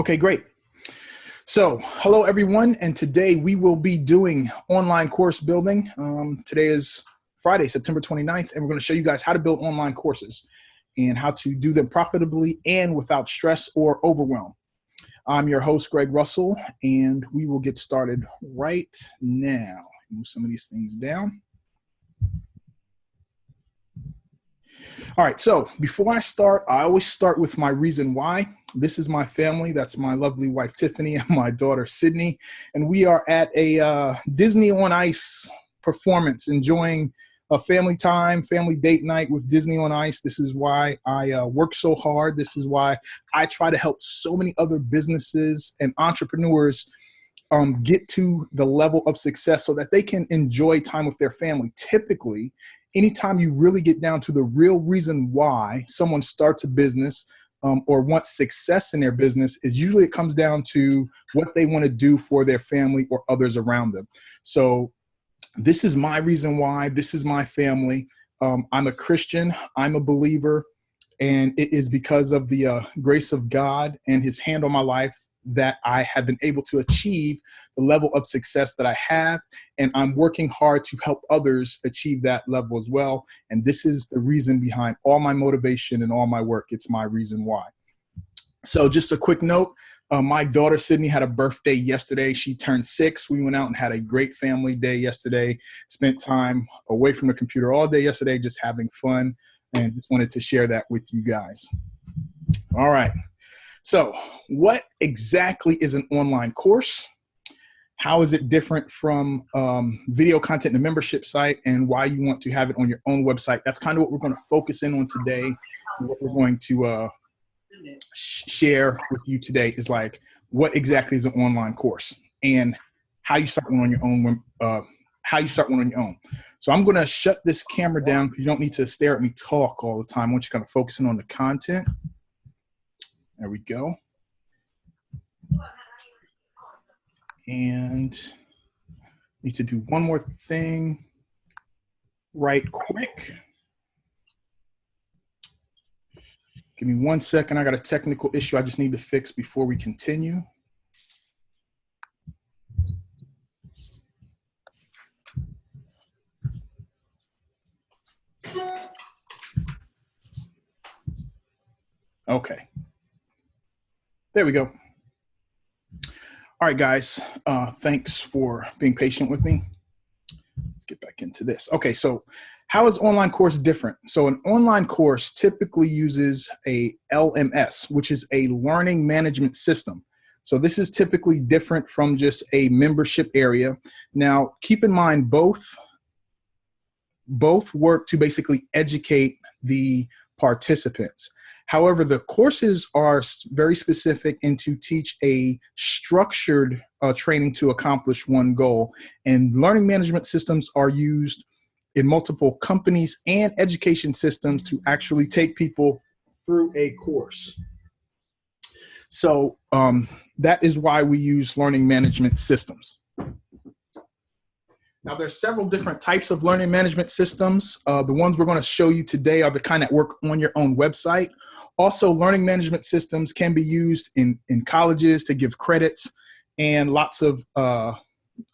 Okay, great. So, hello everyone, and today we will be doing online course building. Today is Friday, September 29th, and we're going to show you guys how to build online courses and how to do them profitably and without stress or overwhelm. I'm your host, Greg Russell, and we will get started right now. Move some of these things down. All right, so before I start, I always start with my reason why. This is my family. That's my lovely wife, Tiffany, and my daughter, Sydney. And we are at a Disney on Ice performance, enjoying a family time, family date night with Disney on Ice. This is why I work so hard. This is why I try to help so many other businesses and entrepreneurs get to the level of success so that they can enjoy time with their family. Typically, anytime you really get down to the real reason why someone starts a business or wants success in their business, is usually it comes down to what they want to do for their family or others around them. So this is my reason why. This is my family. I'm a Christian. I'm a believer. And it is because of the grace of God and his hand on my life that I have been able to achieve the level of success that I have. And I'm working hard to help others achieve that level as well. And this is the reason behind all my motivation and all my work. It's my reason why. So just a quick note, my daughter Sydney had a birthday yesterday. She turned 6. We went out and had a great family day yesterday, spent time away from the computer all day yesterday, just having fun, and just wanted to share that with you guys. All right. So what exactly is an online course? How is it different from video content in a membership site, and why you want to have it on your own website? That's kind of what we're going to focus in on today. What we're going to share with you today is like, what exactly is an online course and how you start one on your own. So I'm going to shut this camera down because you don't need to stare at me talk all the time. I want you kind of focusing on the content. There we go. And need to do one more thing right quick. Give me 1 second. I got a technical issue I just need to fix before we continue. Okay. There we go. All right, guys. Thanks for being patient with me. Let's get back into this. Okay, so how is online course different? So an online course typically uses a LMS, which is a learning management system. So this is typically different from just a membership area. Now, keep in mind, both work to basically educate the participants. However, the courses are very specific and to teach a structured training to accomplish one goal. And learning management systems are used in multiple companies and education systems to actually take people through a course. So that is why we use learning management systems. Now, there's several different types of learning management systems. The ones we're going to show you today are the kind that work on your own website. Also, learning management systems can be used in colleges to give credits and lots of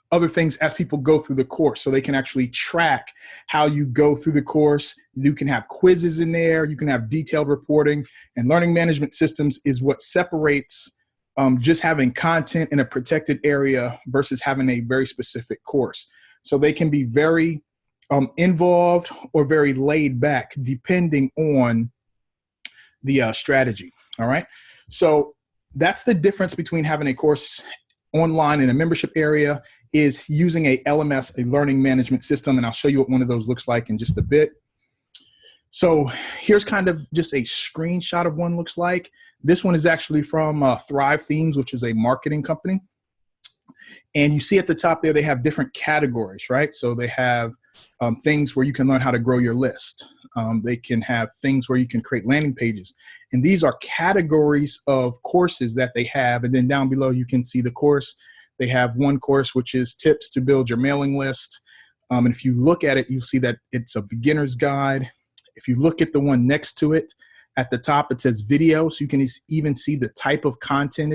other things as people go through the course. So they can actually track how you go through the course. You can have quizzes in there. You can have detailed reporting. And learning management systems is what separates just having content in a protected area versus having a very specific course. So they can be very involved or very laid back depending on the strategy. All right. So that's the difference between having a course online in a membership area is using a LMS, a learning management system. And I'll show you what one of those looks like in just a bit. So here's kind of just a screenshot of one looks like. This one is actually from Thrive Themes, which is a marketing company. And you see at the top there, they have different categories, right? So they have things where you can learn how to grow your list. They can have things where you can create landing pages. And these are categories of courses that they have. And then down below, you can see the course. They have one course, which is tips to build your mailing list. And if you look at it, you'll see that it's a beginner's guide. If you look at the one next to it, At the top, it says video. So you can even see the type of content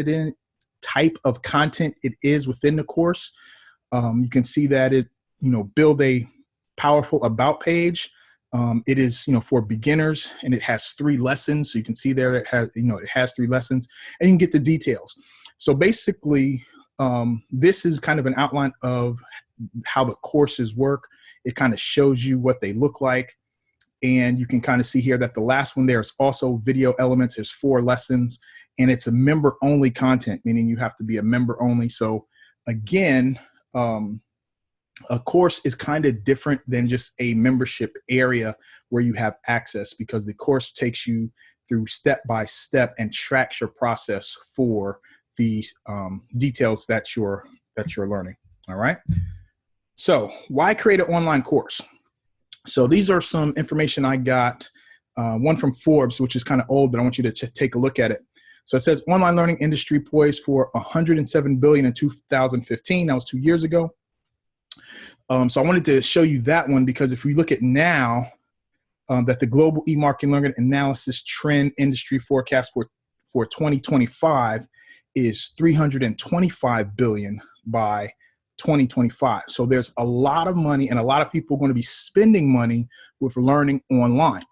it is within the course. You can see that it, build a powerful about page. It is, for beginners, and it has 3 lessons. So you can see there it has 3 lessons, and you can get the details. So basically, this is kind of an outline of how the courses work. It kind of shows you what they look like. And you can kind of see here that the last one, there's also video elements. There's 4 lessons, and it's a member only content, meaning you have to be a member only. So again, a course is kind of different than just a membership area where you have access, because the course takes you through step by step and tracks your process for the details that you're learning. All right. So why create an online course? So these are some information I got, one from Forbes, which is kind of old, but I want you to take a look at it. So it says online learning industry poised for $107 billion in 2015. That was 2 years ago. So I wanted to show you that one, because if we look at now, that the global e-marketing learning analysis trend industry forecast for 2025 is $325 billion by 2025. So there's a lot of money, and a lot of people are going to be spending money with learning online.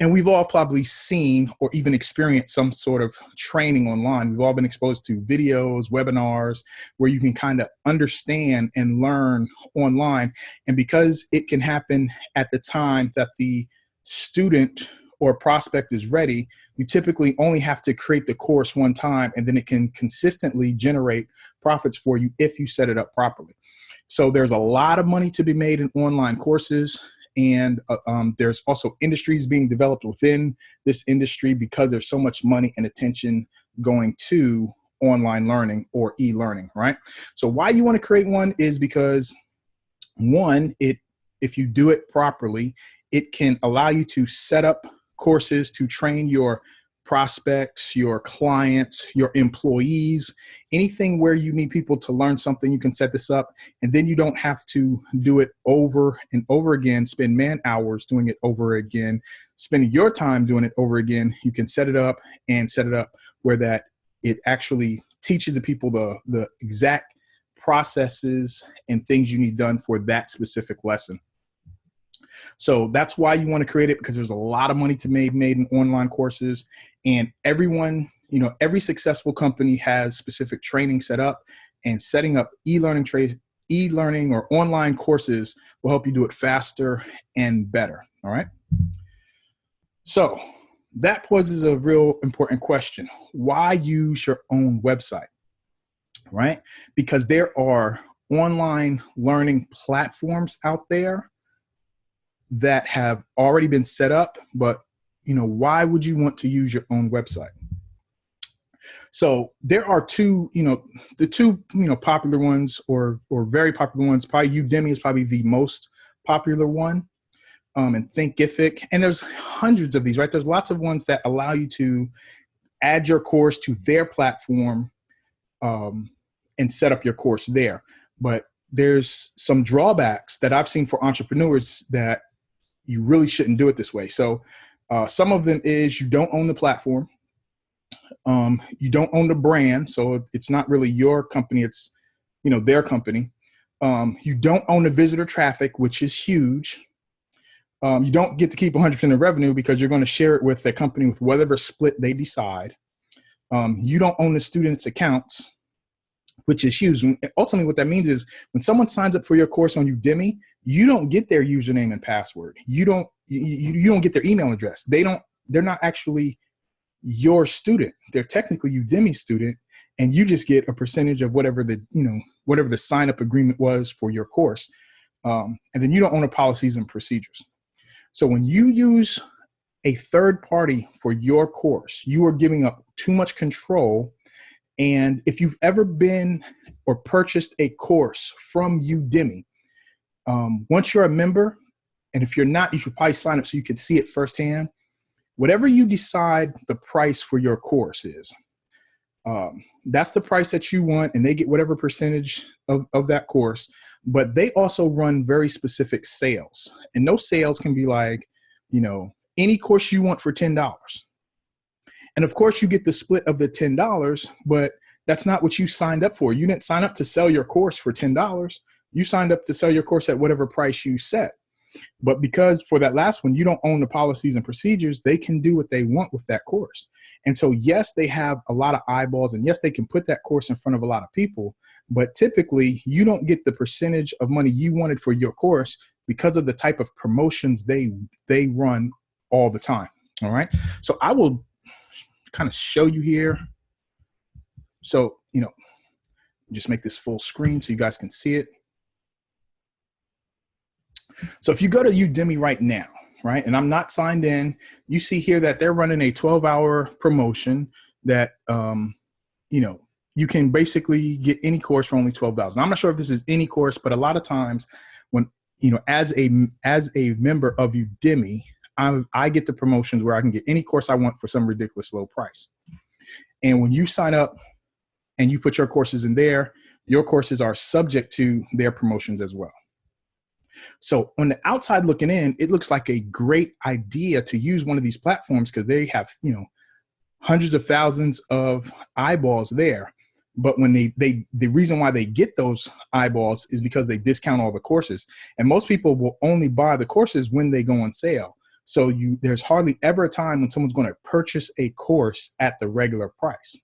And we've all probably seen or even experienced some sort of training online. We've all been exposed to videos, webinars, where you can kind of understand and learn online. And because it can happen at the time that the student or prospect is ready, you typically only have to create the course one time, and then it can consistently generate profits for you if you set it up properly. So there's a lot of money to be made in online courses. And there's also industries being developed within this industry, because there's so much money and attention going to online learning or e-learning, right? So why you want to create one is because, one, if you do it properly, it can allow you to set up courses to train your prospects, your clients, your employees, anything where you need people to learn something, you can set this up, and then you don't have to do it over and over again, spend man hours doing it over again, spending your time doing it over again. You can set it up where that it actually teaches the people the exact processes and things you need done for that specific lesson. So that's why you want to create it, because there's a lot of money to be made in online courses, and everyone, every successful company has specific training set up, and setting up e-learning or online courses will help you do it faster and better. All right. So that poses a real important question. Why use your own website? Right? Because there are online learning platforms out there that have already been set up, but why would you want to use your own website? So there are two, the two, popular ones or very popular ones. Probably Udemy is probably the most popular one, and Thinkific, and there's hundreds of these, right? There's lots of ones that allow you to add your course to their platform, and set up your course there. But there's some drawbacks that I've seen for entrepreneurs that you really shouldn't do it this way. So some of them is you don't own the platform. You don't own the brand. So it's not really your company. It's, their company. You don't own the visitor traffic, which is huge. You don't get to keep 100% of revenue, because you're going to share it with the company with whatever split they decide. You don't own the students' accounts, which is huge. Ultimately, what that means is when someone signs up for your course on Udemy, you don't get their username and password. You don't get their email address. They're not actually your student. They're technically Udemy student, and you just get a percentage of whatever the sign up agreement was for your course. And then you don't own the policies and procedures. So when you use a third party for your course, you are giving up too much control. And if you've ever been or purchased a course from Udemy, once you're a member, and if you're not, you should probably sign up so you can see it firsthand. Whatever you decide the price for your course is, that's the price that you want, and they get whatever percentage of that course. But they also run very specific sales, and those sales can be like, any course you want for $10. And of course, you get the split of the $10, but that's not what you signed up for. You didn't sign up to sell your course for $10. You signed up to sell your course at whatever price you set. But because for that last one, you don't own the policies and procedures, they can do what they want with that course. And so, yes, they have a lot of eyeballs, and yes, they can put that course in front of a lot of people, but typically you don't get the percentage of money you wanted for your course because of the type of promotions they run all the time. All right. So I will kind of show you here. So, just make this full screen so you guys can see it. So if you go to Udemy right now, right, and I'm not signed in, you see here that they're running a 12-hour promotion that, you can basically get any course for only $12. Now, I'm not sure if this is any course, but a lot of times when, as a member of Udemy, I get the promotions where I can get any course I want for some ridiculous low price. And when you sign up and you put your courses in there, your courses are subject to their promotions as well. So on the outside looking in, it looks like a great idea to use one of these platforms because they have, hundreds of thousands of eyeballs there. But when the reason why they get those eyeballs is because they discount all the courses. And most people will only buy the courses when they go on sale. So there's hardly ever a time when someone's going to purchase a course at the regular price.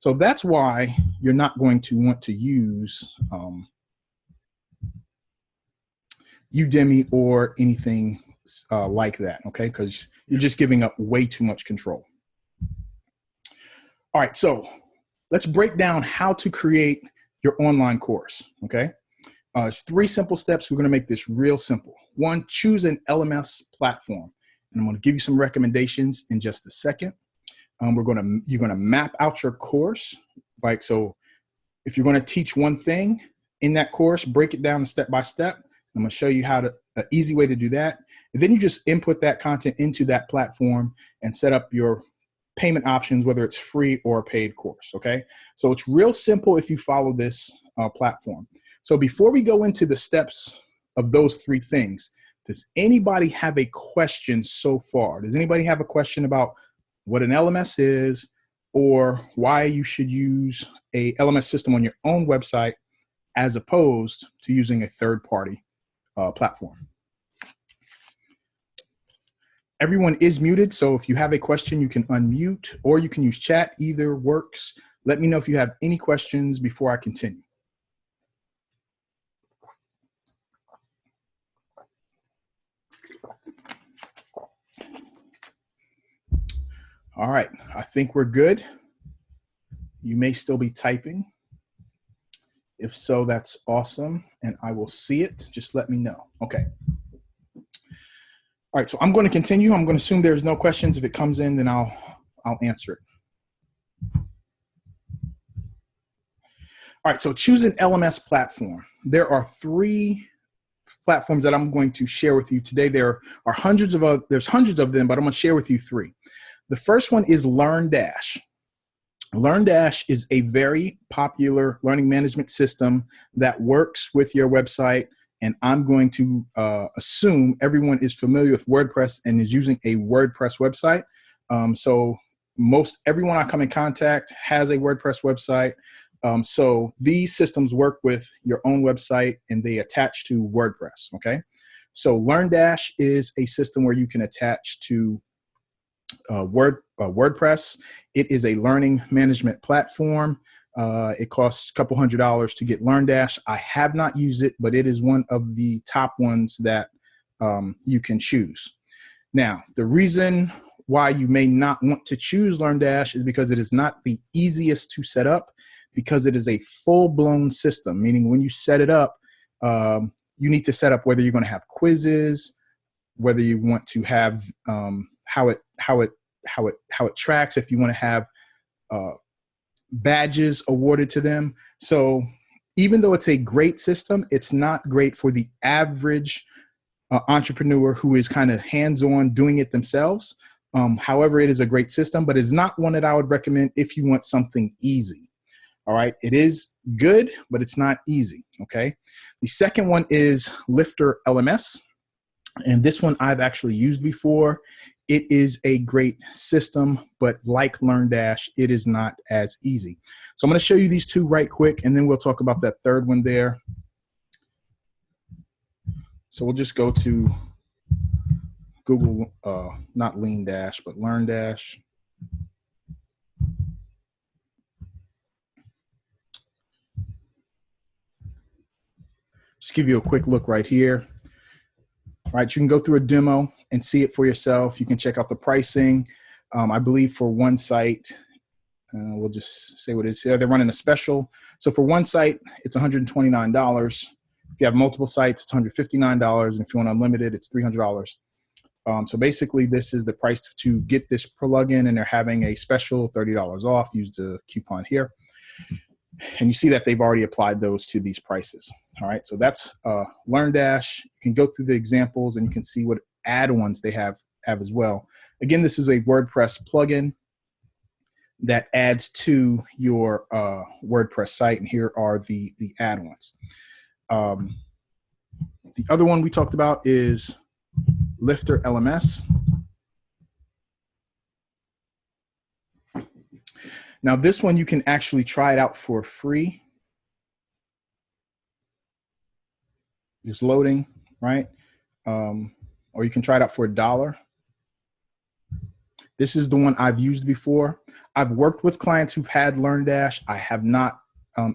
So that's why you're not going to want to use Udemy or anything like that, okay? Because you're just giving up way too much control. All right, so let's break down how to create your online course, okay? It's 3 simple steps. We're gonna make this real simple. 1, choose an LMS platform. And I'm gonna give you some recommendations in just a second. You're gonna map out your course. Like, so if you're gonna teach one thing in that course, break it down step by step. I'm going to show you an easy way to do that. And then you just input that content into that platform and set up your payment options, whether it's free or a paid course. Okay. So it's real simple if you follow this platform. So before we go into the steps of those 3 things, does anybody have a question so far? Does anybody have a question about what an LMS is or why you should use a LMS system on your own website as opposed to using a third-party platform? Everyone is muted, so if you have a question, you can unmute or you can use chat. Either works. Let me know if you have any questions before I continue. All right, I think we're good. You may still be typing. If so, that's awesome, and I will see it. Just let me know. Okay. All right, so I'm going to continue. I'm going to assume there's no questions. If it comes in, then I'll answer it. All right, so choose an LMS platform. There are 3 platforms that I'm going to share with you today. There's hundreds of them, but I'm going to share with you 3. The first one is LearnDash. LearnDash is a very popular learning management system that works with your website. And I'm going to assume everyone is familiar with WordPress and is using a WordPress website. So most everyone I come in contact has a WordPress website. So these systems work with your own website and they attach to WordPress, okay? So LearnDash is a system where you can attach to WordPress. It is a learning management platform. It costs a couple $100 to get LearnDash. I have not used it, but it is one of the top ones that you can choose. Now, the reason why you may not want to choose LearnDash is because it is not the easiest to set up, because it is a full-blown system, meaning when you set it up, you need to set up whether you're going to have quizzes, whether you want to have how it tracks, if you want to have badges awarded to them. So even though it's a great system, it's not great for the average entrepreneur who is kind of hands-on doing it themselves. However, it is a great system, but it's not one that I would recommend if you want something easy. All right. It is good, but it's not easy. Okay. The second one is Lifter LMS. And this one I've actually used before. It is a great system, but like LearnDash, it is not as easy. So I'm going to show you these two right quick, and then we'll talk about that third one there. So we'll just go to Google, not LeanDash, but LearnDash. Just give you a quick look right here. All right, you can go through a demo and see it for yourself. You can check out the pricing. I believe for one site, we'll just say what it is here. They're running a special. So for one site, it's $129. If you have multiple sites, it's $159. And if you want unlimited, it's $300. So basically, this is the price to get this plugin, and they're having a special $30 off. Use the coupon here. And you see that they've already applied those to these prices. All right, so that's LearnDash. You can go through the examples and you can see what add-ons they have as well. Again, this is a WordPress plugin that adds to your WordPress site, and here are the add-ons. The other one we talked about is Lifter LMS. Now this one you can actually try it out for free. Just loading, right? Or you can try it out for $1. This is the one I've used before. I've worked with clients who've had LearnDash. I have not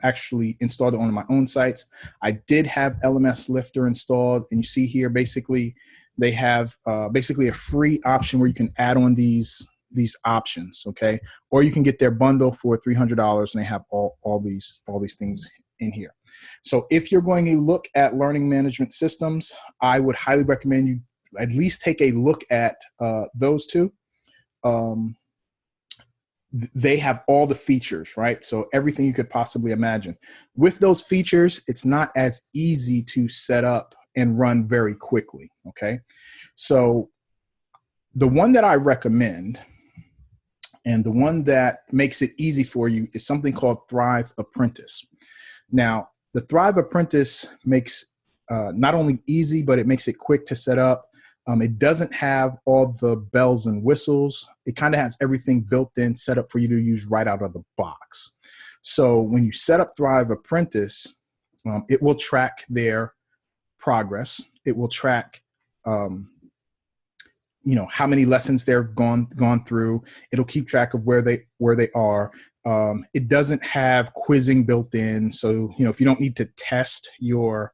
actually installed it on my own sites. I did have LMS Lifter installed, and you see here basically they have basically a free option where you can add on these options, okay? Or you can get their bundle for $300, and they have all these things in here. So if you're going to look at learning management systems, I would highly recommend you at least take a look at those two. They have all the features, right? So everything you could possibly imagine. With those features, it's not as easy to set up and run very quickly, okay? So the one that I recommend, and the one that makes it easy for you, is something called Thrive Apprentice. Now, the Thrive Apprentice makes not only easy, but it makes it quick to set up. It doesn't have all the bells and whistles. It kind of has everything built in, set up for you to use right out of the box. So when you set up Thrive Apprentice, it will track their progress. It will track how many lessons they've gone through. It'll keep track of where they are. It doesn't have quizzing built in, so if you don't need to test your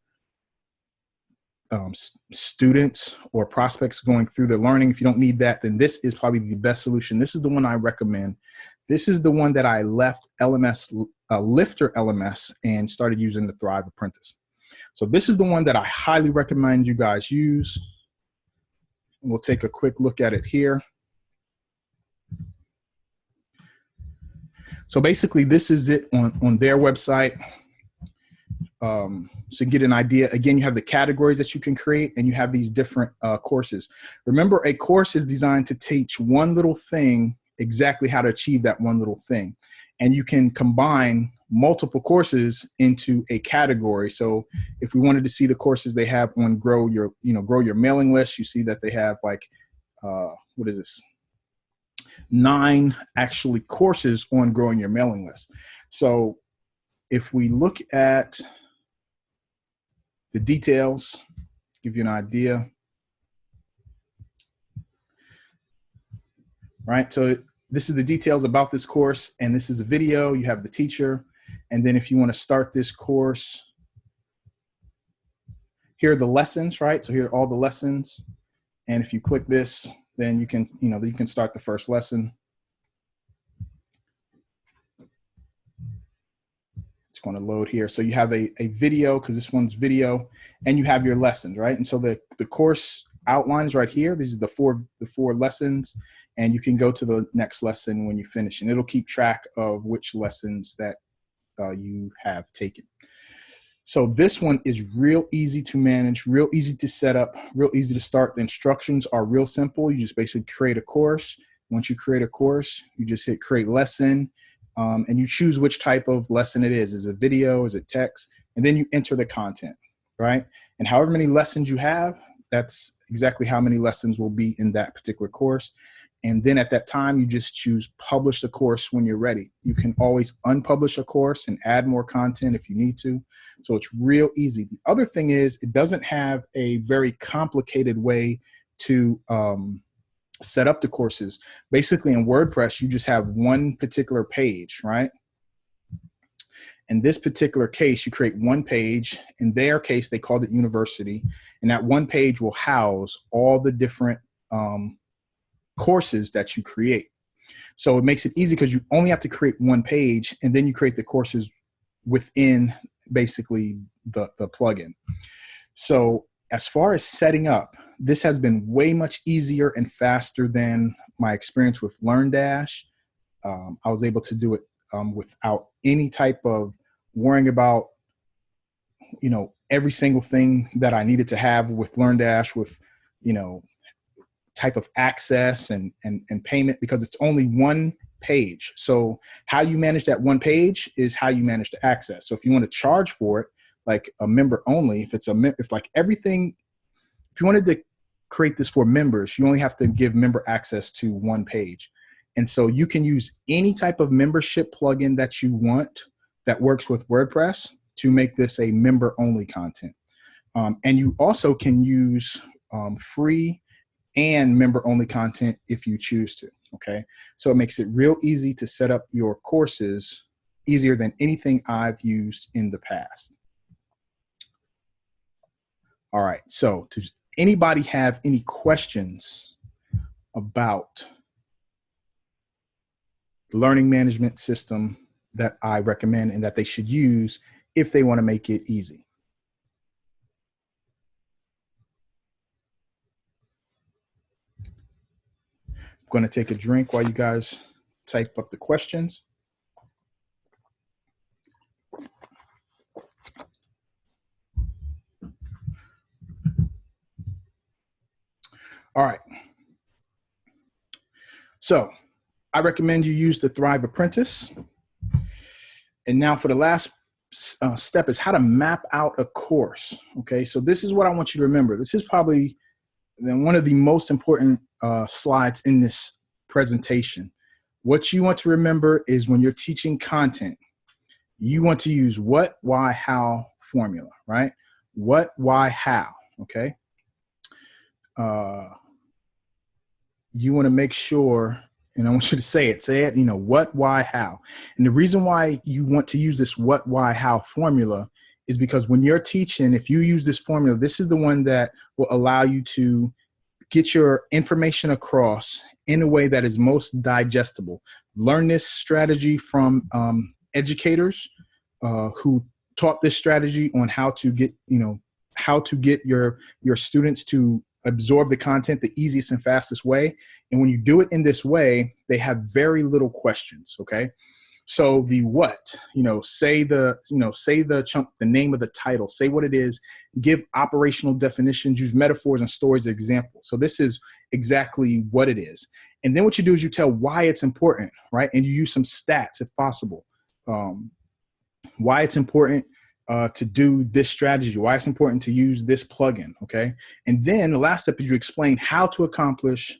students or prospects going through their learning, if you don't need that, then this is probably the best solution. This is the one I recommend. This is the one that I left Lifter LMS and started using the Thrive Apprentice. So this is the one that I highly recommend you guys use. We'll take a quick look at it here. So basically, this is it on their website. So get an idea. Again, you have the categories that you can create, and you have these different courses. Remember, a course is designed to teach one little thing, exactly how to achieve that one little thing. And you can combine multiple courses into a category. So if we wanted to see the courses they have on grow your mailing list, you see that they have like, what is this? 9 actually courses on growing your mailing list. So if we look at the details, give you an idea, right? So this is the details about this course, and this is a video. You have the teacher, and then if you want to start this course, here are the lessons, right? So here are all the lessons, and if you click this, then you can, you can start the first lesson. It's going to load here. So you have a video, because this one's video, and you have your lessons, right? And so the course outlines right here. These are the four lessons, and you can go to the next lesson when you finish, and it'll keep track of which lessons that you have taken. So this one is real easy to manage, real easy to set up, real easy to start. The instructions are real simple. You just basically create a course. Once you create a course, you just hit create lesson, and you choose which type of lesson it is. Is it video? Is it text? And then you enter the content, right? And however many lessons you have, that's exactly how many lessons will be in that particular course. And then at that time, you just choose publish the course when you're ready. You can always unpublish a course and add more content if you need to. So it's real easy. The other thing is it doesn't have a very complicated way to set up the courses. Basically in WordPress, you just have one particular page, right? In this particular case, you create one page. In their case, they called it university. And that one page will house all the different courses that you create. So it makes it easy because you only have to create one page, and then you create the courses within basically the plugin. So as far as setting up, this has been way much easier and faster than my experience with LearnDash. I was able to do it without any type of worrying about, every single thing that I needed to have with LearnDash, with, type of access and payment, because it's only one page. So how you manage that one page is how you manage the access. So if you want to charge for it, like a member only, if you wanted to create this for members, you only have to give member access to one page. And so you can use any type of membership plugin that you want that works with WordPress to make this a member only content. And you also can use free and member only content if you choose to, okay? So it makes it real easy to set up your courses, easier than anything I've used in the past. All right, so does anybody have any questions about the learning management system that I recommend and that they should use if they want to make it easy? I'm going to take a drink while you guys type up the questions. All right. So I recommend you use the Thrive Apprentice. And now for the last step is how to map out a course. Okay, so this is what I want you to remember. This is probably one of the most important slides in this presentation. What you want to remember is when you're teaching content, you want to use what, why, how formula, right? What, why, how, okay? You want to make sure, and I want you to say it, what, why, how. And the reason why you want to use this what, why, how formula is because when you're teaching, if you use this formula, this is the one that will allow you to get your information across in a way that is most digestible. Learn this strategy from educators who taught this strategy on how to get, your students to absorb the content the easiest and fastest way. And when you do it in this way, they have very little questions, okay? So the what, say the chunk, the name of the title, say what it is, give operational definitions, use metaphors and stories as examples. So this is exactly what it is. And then what you do is you tell why it's important, right? And you use some stats if possible. Why it's important to do this strategy, why it's important to use this plugin, okay? And then the last step is you explain how to accomplish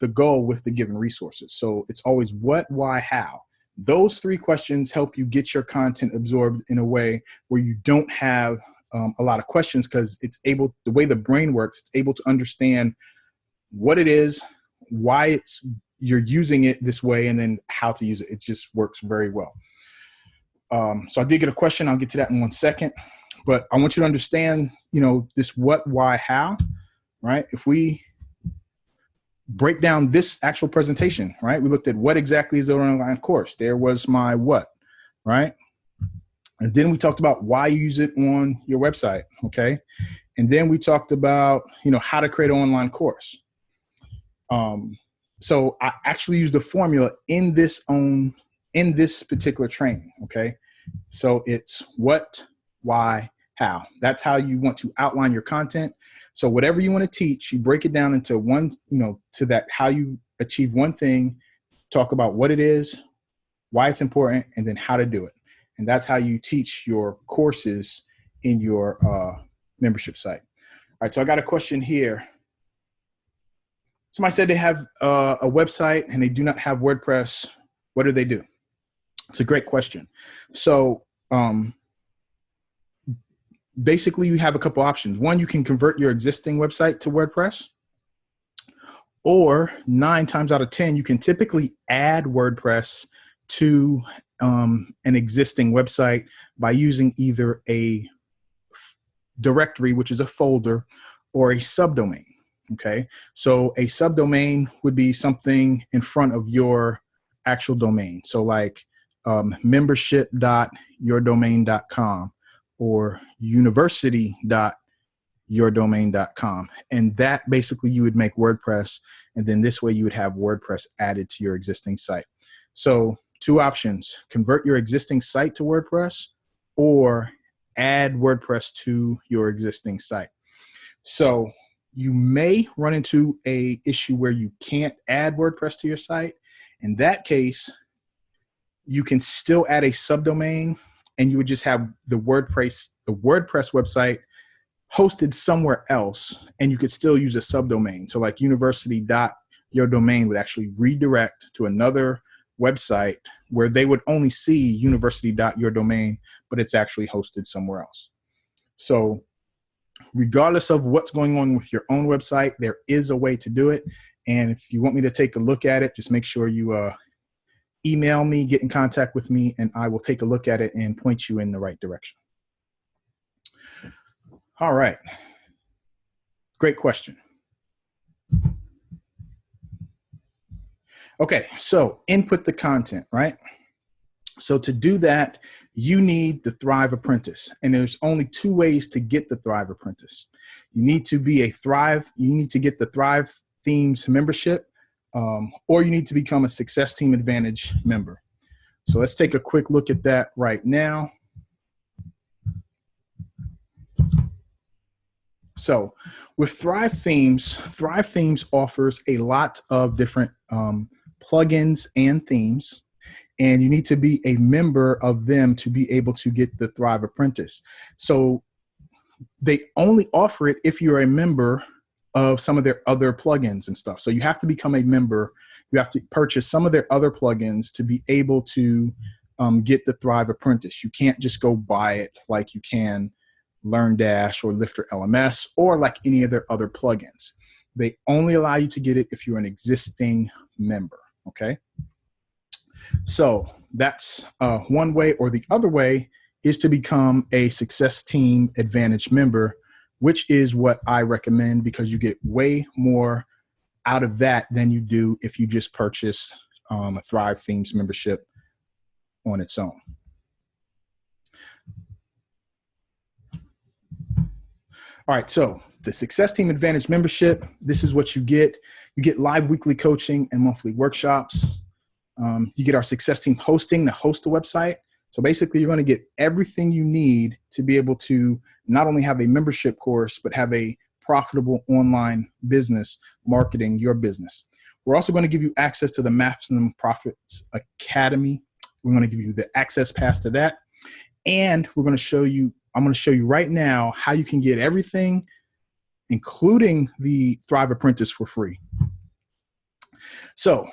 the goal with the given resources. So it's always what, why, how. Those three questions help you get your content absorbed in a way where you don't have a lot of questions, because the way the brain works, it's able to understand what it is, why you're using it this way, and then how to use it. It just works very well. So I did get a question. I'll get to that in 1 second, but I want you to understand, this what, why, how, right? If we break down this actual presentation, right? We looked at what exactly is the online course. There was my what, right? And then we talked about why you use it on your website, okay? And then we talked about, how to create an online course. So I actually used the formula in this particular training, okay? So it's what, why, how. That's how you want to outline your content. So whatever you want to teach, you break it down into one, to that, how you achieve one thing, talk about what it is, why it's important, and then how to do it. And that's how you teach your courses in your membership site. All right, so I got a question here. Somebody said they have a website and they do not have WordPress. What do they do? It's a great question. So basically, you have a couple options. One, you can convert your existing website to WordPress. Or 9 times out of 10, you can typically add WordPress to an existing website by using either a directory, which is a folder, or a subdomain. Okay, so a subdomain would be something in front of your actual domain. So like membership.yourdomain.com or university.yourdomain.com. And that basically you would make WordPress. And then this way you would have WordPress added to your existing site. So 2 options: convert your existing site to WordPress or add WordPress to your existing site. So you may run into a issue where you can't add WordPress to your site. In that case, you can still add a subdomain and you would just have the WordPress website hosted somewhere else, and you could still use a subdomain. So like university.yourdomain would actually redirect to another website where they would only see university.yourdomain, but it's actually hosted somewhere else. So regardless of what's going on with your own website, there is a way to do it. And if you want me to take a look at it, just make sure you email me, get in contact with me, and I will take a look at it and point you in the right direction. All right. Great question. Okay, so input the content, right? So to do that, you need the Thrive Apprentice. And there's only 2 ways to get the Thrive Apprentice. You need to be you need to get the Thrive Themes membership, or you need to become a Success Team Advantage member. So let's take a quick look at that right now. So with Thrive Themes offers a lot of different plugins and themes, and you need to be a member of them to be able to get the Thrive Apprentice. So they only offer it if you're a member of some of their other plugins and stuff. So you have to become a member. You have to purchase some of their other plugins to be able to get the Thrive Apprentice. You can't just go buy it like you can LearnDash or Lifter LMS or like any of their other plugins. They only allow you to get it if you're an existing member, okay? So that's one way, or the other way is to become a Success Team Advantage member, which is what I recommend because you get way more out of that than you do if you just purchase a Thrive Themes membership on its own. All right, so the Success Team Advantage membership, this is what you get. You get live weekly coaching and monthly workshops. You get our Success Team hosting to host the website. So basically, you're going to get everything you need to be able to not only have a membership course, but have a profitable online business marketing your business. We're also going to give you access to the Maximum Profits Academy. We're going to give you the access pass to that. And I'm going to show you right now how you can get everything, including the Thrive Apprentice, for free. So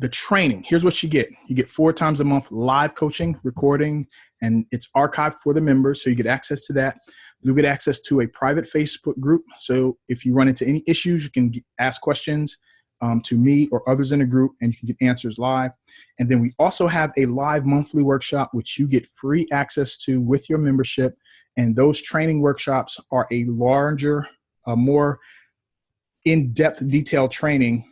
the training, here's what you get. You get 4 times a month live coaching, recording, and it's archived for the members. So you get access to that. You'll get access to a private Facebook group. So if you run into any issues, you can ask questions to me or others in the group, and you can get answers live. And then we also have a live monthly workshop, which you get free access to with your membership. And those training workshops are a larger, more in-depth, detailed training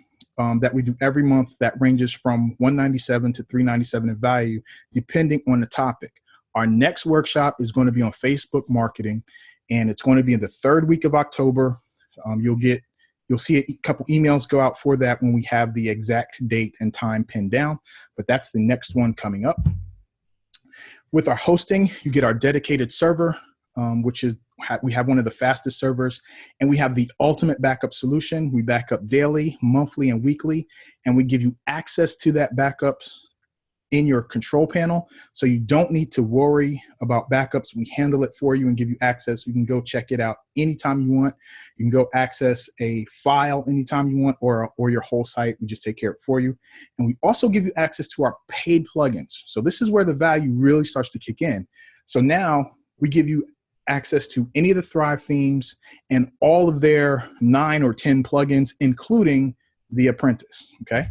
that we do every month that ranges from $197 to $397 in value, depending on the topic. Our next workshop is going to be on Facebook marketing, and it's going to be in the 3rd week of October. You'll see a couple emails go out for that when we have the exact date and time pinned down, but that's the next one coming up. With our hosting, you get our dedicated server, which is, we have one of the fastest servers, and we have the ultimate backup solution. We back up daily, monthly, and weekly, and we give you access to that backups in your control panel. So you don't need to worry about backups. We handle it for you and give you access. You can go check it out anytime you want. You can go access a file anytime you want, or your whole site. We just take care of it for you. And we also give you access to our paid plugins. So this is where the value really starts to kick in. So now we give you access to any of the Thrive themes and all of their 9 or 10 plugins, including the Apprentice, okay?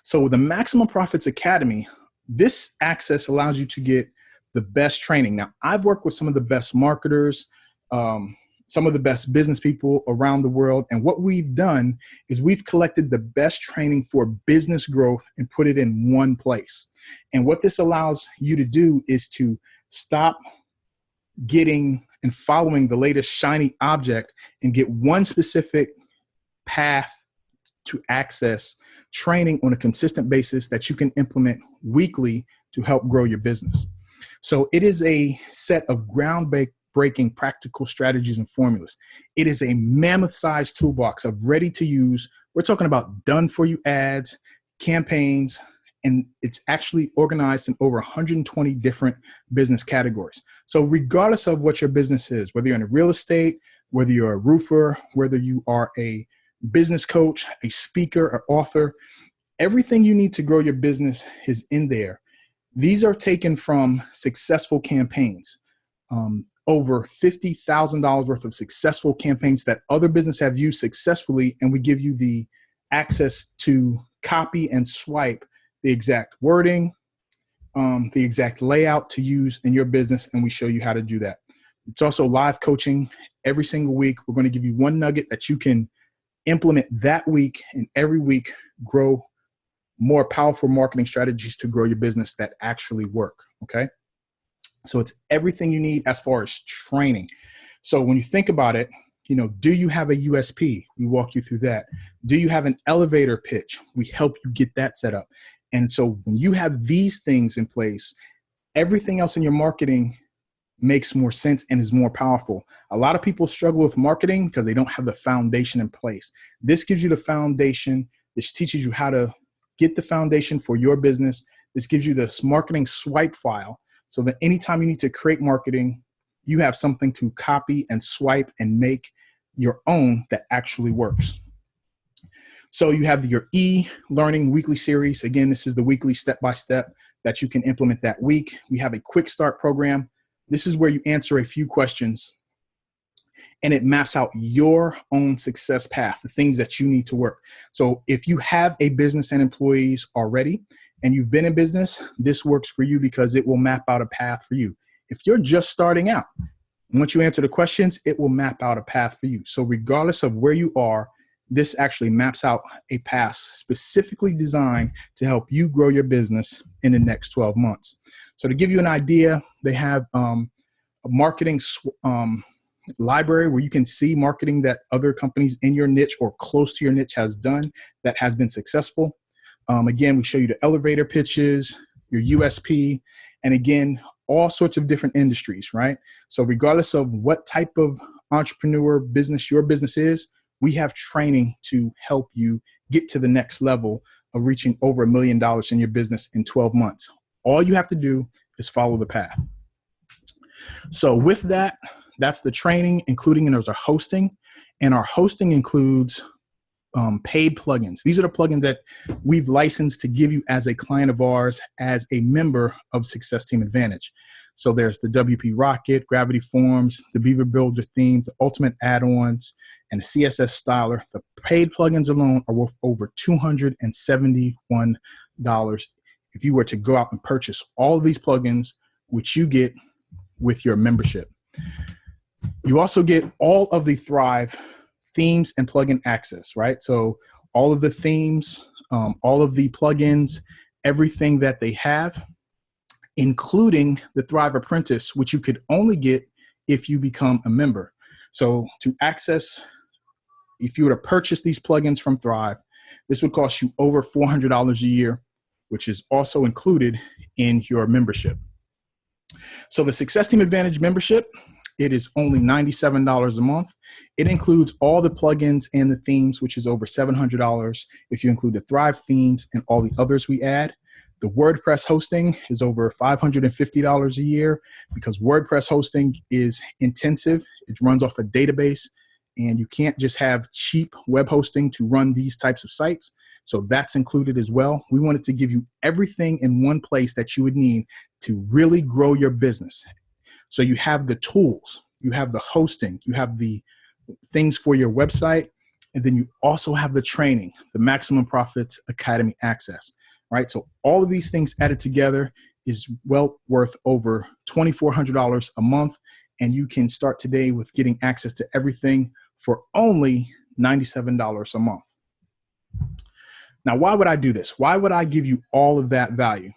So the Maximum Profits Academy, this access allows you to get the best training. Now, I've worked with some of the best marketers, some of the best business people around the world. And what we've done is we've collected the best training for business growth and put it in one place. And what this allows you to do is to stop getting and following the latest shiny object and get one specific path to access training on a consistent basis that you can implement weekly to help grow your business. So it is a set of groundbreaking practical strategies and formulas. It is a mammoth-sized toolbox of ready to use. We're talking about done for you ads, campaigns, and it's actually organized in over 120 different business categories. So regardless of what your business is, whether you're in real estate, whether you're a roofer, whether you are a business coach, a speaker, or author, everything you need to grow your business is in there. These are taken from successful campaigns, over $50,000 worth of successful campaigns that other businesses have used successfully, and we give you the access to copy and swipe the exact wording, the exact layout to use in your business, and we show you how to do that. It's also live coaching every single week. We're going to give you one nugget that you can implement that week, and every week grow more powerful marketing strategies to grow your business that actually work, okay? So it's everything you need as far as training. So when you think about it, do you have a USP? We walk you through that. Do you have an elevator pitch? We help you get that set up. And so when you have these things in place, everything else in your marketing makes more sense and is more powerful. A lot of people struggle with marketing because they don't have the foundation in place. This gives you the foundation. This teaches you how to get the foundation for your business. This gives you this marketing swipe file so that anytime you need to create marketing, you have something to copy and swipe and make your own that actually works. So you have your e-learning weekly series. Again, this is the weekly step-by-step that you can implement that week. We have a Quickstart program. This is where you answer a few questions and it maps out your own success path, the things that you need to work. So if you have a business and employees already and you've been in business, this works for you because it will map out a path for you. If you're just starting out, once you answer the questions, it will map out a path for you. So regardless of where you are, this actually maps out a path specifically designed to help you grow your business in the next 12 months. So to give you an idea, they have a marketing library where you can see marketing that other companies in your niche or close to your niche has done that has been successful. Again, we show you the elevator pitches, your USP, and again, all sorts of different industries, right? So regardless of what type of entrepreneur business your business is, we have training to help you get to the next level of reaching over $1 million in your business in 12 months. All you have to do is follow the path. So with that, that's the training, including in our hosting. And our hosting includes paid plugins. These are the plugins that we've licensed to give you as a client of ours, as a member of Success Team Advantage. So there's the WP Rocket, Gravity Forms, the Beaver Builder theme, the Ultimate Add-ons, and the CSS Styler. The paid plugins alone are worth over $271 if you were to go out and purchase all of these plugins, which you get with your membership. You also get all of the Thrive themes and plugin access, right? So all of the themes, all of the plugins, everything that they have, including the Thrive Apprentice, which you could only get if you become a member. So to access, if you were to purchase these plugins from Thrive, this would cost you over $400 a year, which is also included in your membership. So the Success Team Advantage membership, it is only $97 a month. It includes all the plugins and the themes, which is over $700 if you include the Thrive themes and all the others we add. The WordPress hosting is over $550 a year because WordPress hosting is intensive. It runs off a database, and you can't just have cheap web hosting to run these types of sites. So that's included as well. We wanted to give you everything in one place that you would need to really grow your business. So you have the tools, you have the hosting, you have the things for your website, and then you also have the training, the Maximum Profits Academy access, right? So all of these things added together is well worth over $2,400 a month, and you can start today with getting access to everything for only $97 a month. Now, why would I do this? Why would I give you all of that value?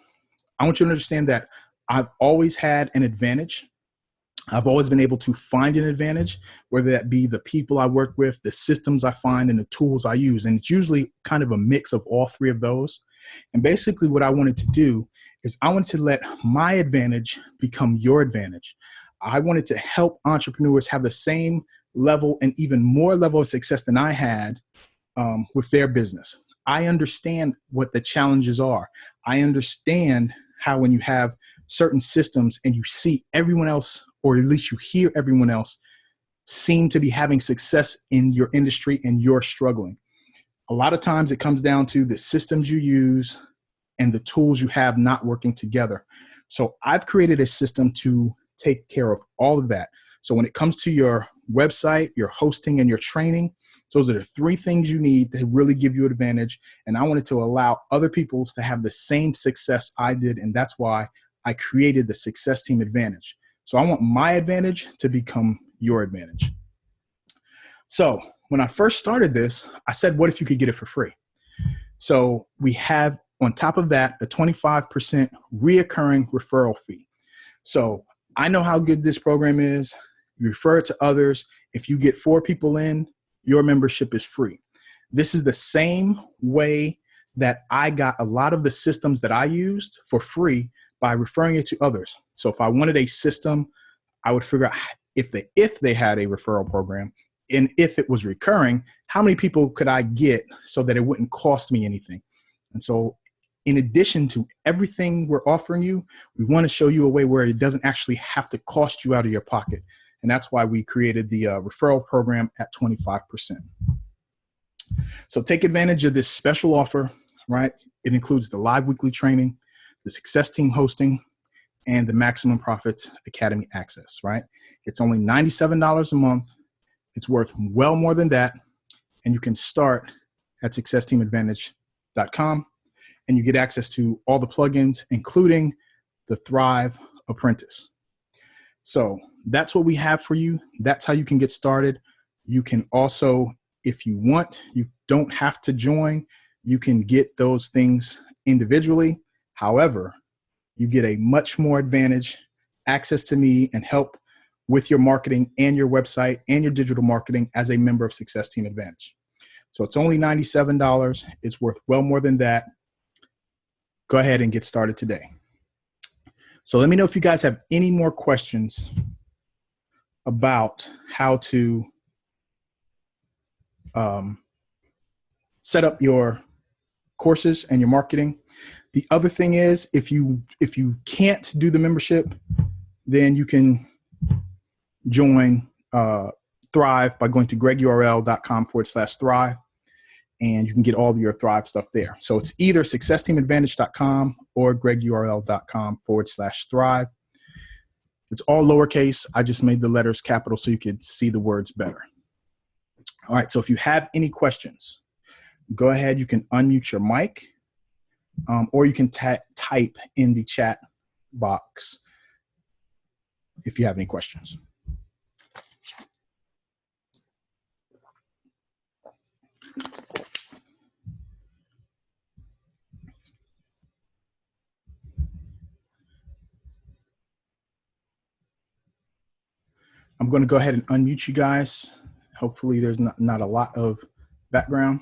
I want you to understand that I've always had an advantage. I've always been able to find an advantage, whether that be the people I work with, the systems I find, and the tools I use. And it's usually kind of a mix of all three of those. And basically what I wanted to do is I wanted to let my advantage become your advantage. I wanted to help entrepreneurs have the same level and even more level of success than I had with their business. I understand what the challenges are. I understand how when you have certain systems and you see everyone else, or at least you hear everyone else, seem to be having success in your industry and you're struggling. A lot of times it comes down to the systems you use and the tools you have not working together. So I've created a system to take care of all of that. So when it comes to your website, your hosting, and your training, those are the three things you need to really give you an advantage. And I wanted to allow other people to have the same success I did. And that's why I created the Success Team Advantage. So I want my advantage to become your advantage. So when I first started this, I said, what if you could get it for free? So we have on top of that, a 25% reoccurring referral fee. So I know how good this program is. You refer it to others. If you get 4 people in, your membership is free. This is the same way that I got a lot of the systems that I used for free by referring it to others. So if I wanted a system, I would figure out if they had a referral program, and if it was recurring, how many people could I get so that it wouldn't cost me anything? And so in addition to everything we're offering you, we want to show you a way where it doesn't actually have to cost you out of your pocket. And that's why we created the referral program at 25%. So take advantage of this special offer, right? It includes the live weekly training, the Success Team hosting, and the Maximum Profits Academy access, right? It's only $97 a month. It's worth well more than that. And you can start at successteamadvantage.com, and you get access to all the plugins, including the Thrive Apprentice. So that's what we have for you. That's how you can get started. You can also, if you want, you don't have to join. You can get those things individually. However, you get a much more advantage, access to me, and help with your marketing and your website and your digital marketing as a member of Success Team Advantage. So it's only $97. It's worth well more than that. Go ahead and get started today. So let me know if you guys have any more questions about how to set up your courses and your marketing. The other thing is, if you can't do the membership, then you can join Thrive by going to gregurl.com/Thrive, and you can get all of your Thrive stuff there. So it's either successteamadvantage.com or gregurl.com/Thrive. It's all lowercase. I just made the letters capital so you could see the words better. All right, so if you have any questions, go ahead. You can unmute your mic, or you can type in the chat box if you have any questions. I'm going to go ahead and unmute you guys. Hopefully there's not a lot of background.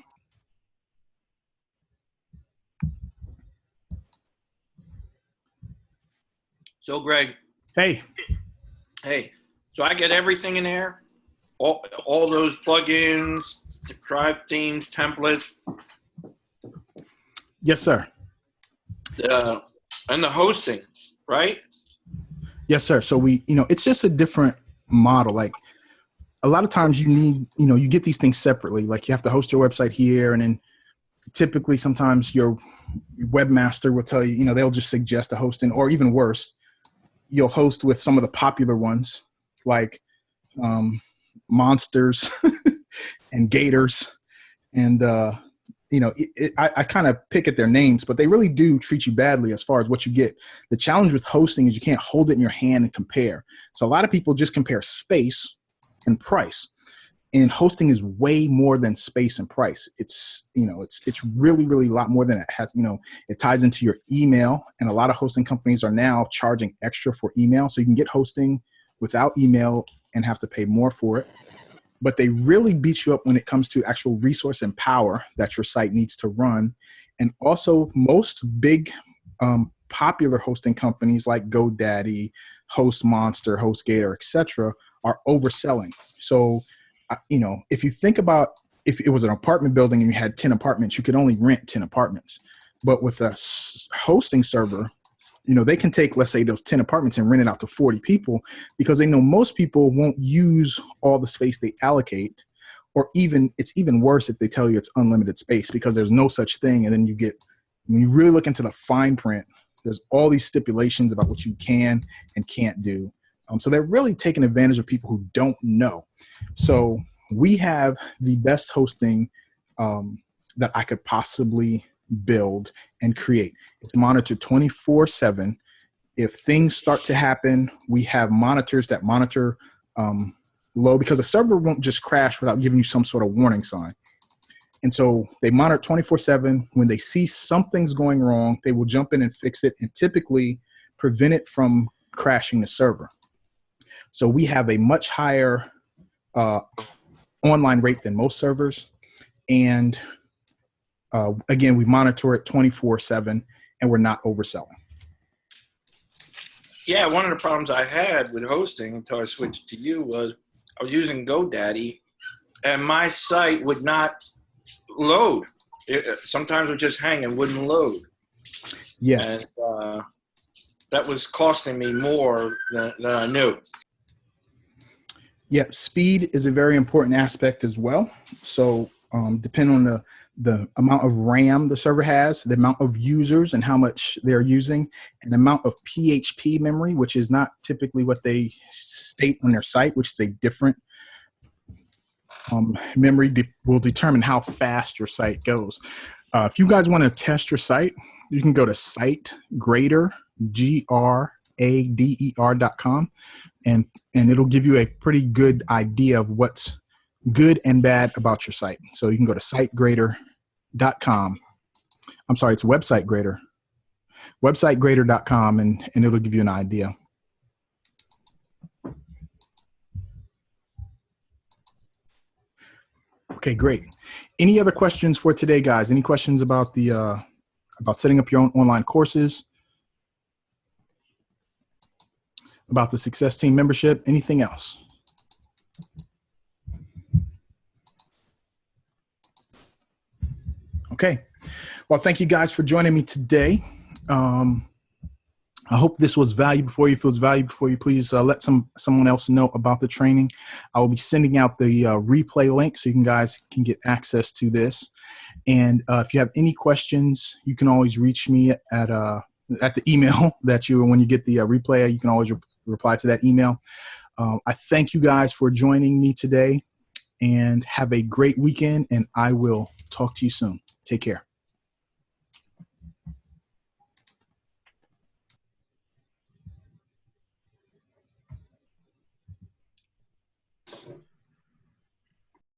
So Greg. Hey. Hey, so I get everything in there? All those plugins, Thrive themes, templates? Yes, sir. And the hosting, right? Yes, sir. So it's just a different model. Like a lot of times you need, you get these things separately. Like you have to host your website here, and then typically sometimes your webmaster will tell you, they'll just suggest a hosting, or even worse, you'll host with some of the popular ones like Monsters and Gators. And, I kind of pick at their names, but they really do treat you badly as far as what you get. The challenge with hosting is you can't hold it in your hand and compare. So a lot of people just compare space and price. And hosting is way more than space and price. It's really, really a lot more than it has. It ties into your email, and a lot of hosting companies are now charging extra for email. So you can get hosting without email and have to pay more for it. But they really beat you up when it comes to actual resource and power that your site needs to run. And also most big popular hosting companies like GoDaddy, HostMonster, HostGator, etc., are overselling. So if you think about if it was an apartment building and you had 10 apartments, you could only rent 10 apartments. But with a hosting server, they can take, let's say, those 10 apartments and rent it out to 40 people, because they know most people won't use all the space they allocate. Or it's even worse if they tell you it's unlimited space, because there's no such thing. And then when you really look into the fine print, there's all these stipulations about what you can and can't do. So they're really taking advantage of people who don't know. So we have the best hosting that I could possibly build and create. It's monitored 24/7. If things start to happen, we have monitors that monitor low, because a server won't just crash without giving you some sort of warning sign. And so they monitor 24/7. When they see something's going wrong, they will jump in and fix it, and typically prevent it from crashing the server. So we have a much higher online rate than most servers. And again, we monitor it 24/7, and we're not overselling. Yeah, one of the problems I had with hosting until I switched to you was I was using GoDaddy, and my site would not load. Sometimes it would just hang and wouldn't load. Yes. And that was costing me more than I knew. Yeah, speed is a very important aspect as well. So depending on the amount of RAM the server has, the amount of users and how much they're using, and the amount of PHP memory, which is not typically what they state on their site, which is a different memory, will determine how fast your site goes. If you guys want to test your site, you can go to SiteGrader, GRADER.com, and it'll give you a pretty good idea of what's good and bad about your site. So you can go to SiteGrader.com. I'm sorry, it's Website Grader. WebsiteGrader.com, and it'll give you an idea. Okay, great. Any other questions for today, guys? Any questions about about setting up your own online courses? About the Success Team membership? Anything else? Okay. Well, thank you guys for joining me today. I hope this was valuable for you. If it was valuable for you, please let someone else know about the training. I will be sending out the replay link so you guys can get access to this. And if you have any questions, you can always reach me at the email that when you get the replay, you can always reply to that email. I thank you guys for joining me today, and have a great weekend, and I will talk to you soon. Take care.